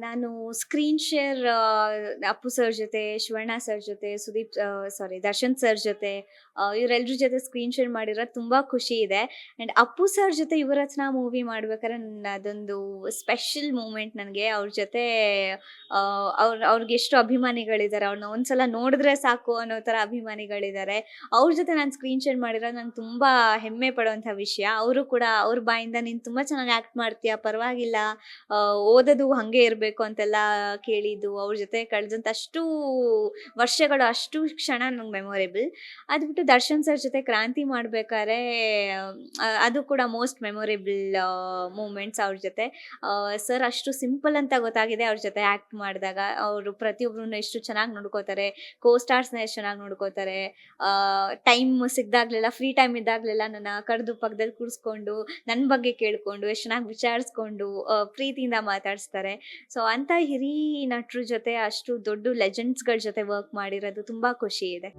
ನಾನು screen share Appu sir ಜೊತೆ, Shivanna sir ಜೊತೆ, ಸುದೀಪ್ ಸಾರಿ ದರ್ಶನ್ ಸರ್ ಜೊತೆ ಇವರೆಲ್ರ ಜೊತೆ ಸ್ಕ್ರೀನ್ ಶೇರ್ ಮಾಡಿರೋದು ತುಂಬಾ ಖುಷಿ ಇದೆ. ಅಂಡ್ ಅಪ್ಪು ಸರ್ ಜೊತೆ ಯುವರತ್ನ ಮೂವಿ ಮಾಡ್ಬೇಕಾದ್ರೆ ಅದೊಂದು ಸ್ಪೆಷಲ್ ಮೂಮೆಂಟ್ ನನಗೆ. ಅವ್ರ ಜೊತೆ ಅವ್ರಿಗೆ ಎಷ್ಟು ಅಭಿಮಾನಿಗಳಿದ್ದಾರೆ, ಅವ್ರನ್ನ ಒಂದ್ಸಲ ನೋಡಿದ್ರೆ ಸಾಕು ಅನ್ನೋ ತರ ಅಭಿಮಾನಿಗಳಿದ್ದಾರೆ. ಅವ್ರ ಜೊತೆ ನಾನು ಸ್ಕ್ರೀನ್ ಶೇರ್ ಮಾಡಿರೋದು ನಂಗೆ ತುಂಬಾ ಹೆಮ್ಮೆ ಪಡುವಂತ ವಿಷಯ. ಅವರು ಕೂಡ ಅವ್ರ ಬಾಯಿಂದ ನೀನ್ ತುಂಬಾ ಚೆನ್ನಾಗಿ ಆಕ್ಟ್ ಮಾಡ್ತೀಯ, ಪರವಾಗಿಲ್ಲ, ಓದೋದು ಹಂಗೆ ಇರಬೇಕು ಅಂತೆಲ್ಲ ಕೇಳಿದ್ದು, ಅವ್ರ ಜೊತೆ ಕಳೆದಂತ ಅಷ್ಟು ವರ್ಷಗಳು, ಅಷ್ಟು ಕ್ಷಣ ನಂಗೆ ಮೆಮೊರೇಬಲ್. ಅದು ಬಿಟ್ಟು ದರ್ಶನ್ ಸರ್ ಜೊತೆ ಕ್ರಾಂತಿ ಮಾಡ್ಬೇಕಾದ್ರೆ ಅದು ಕೂಡ ಮೋಸ್ಟ್ ಮೆಮೊರೇಬಲ್ ಮೂಮೆಂಟ್ಸ್ ಅವ್ರ ಜೊತೆ. ಸರ್ ಅಷ್ಟು ಸಿಂಪಲ್ ಅಂತ ಗೊತ್ತಾಗಿದೆ ಅವ್ರ ಜೊತೆ ಆಕ್ಟ್ ಮಾಡಿದಾಗ. ಅವರು ಪ್ರತಿಯೊಬ್ಬರನ್ನ ಎಷ್ಟು ಚೆನ್ನಾಗಿ ನೋಡ್ಕೋತಾರೆ, ಸ್ಟಾರ್ಸ್ನ ಎಷ್ಟು ಚೆನ್ನಾಗಿ ನೋಡ್ಕೋತಾರೆ. ಟೈಮ್ ಸಿಗ್ದಾಗ್ಲೆಲ್ಲ, ಫ್ರೀ ಟೈಮ್ ಇದ್ದಾಗ್ಲೆಲ್ಲ ನನ್ನ ಕರೆದು ಪಕ್ಕದಲ್ಲಿ ಕೂರಿಸ್ಕೊಂಡು ನನ್ನ ಬಗ್ಗೆ ಕೇಳ್ಕೊಂಡು ಎಷ್ಟು ಚೆನ್ನಾಗಿ ವಿಚಾರಿಸ್ಕೊಂಡು ಪ್ರೀತಿಯಿಂದ ಮಾತಾಡಿಸ್ತಾರೆ. ಸೊ ಅಂತ ಹಿರಿಯ ನಟರ ಜೊತೆ, ಅಷ್ಟು ದೊಡ್ಡ ಲೆಜೆಂಡ್ಸ್ಗಳ ಜೊತೆ ವರ್ಕ್ ಮಾಡಿರೋದು ತುಂಬಾ ಖುಷಿ ಇದೆ.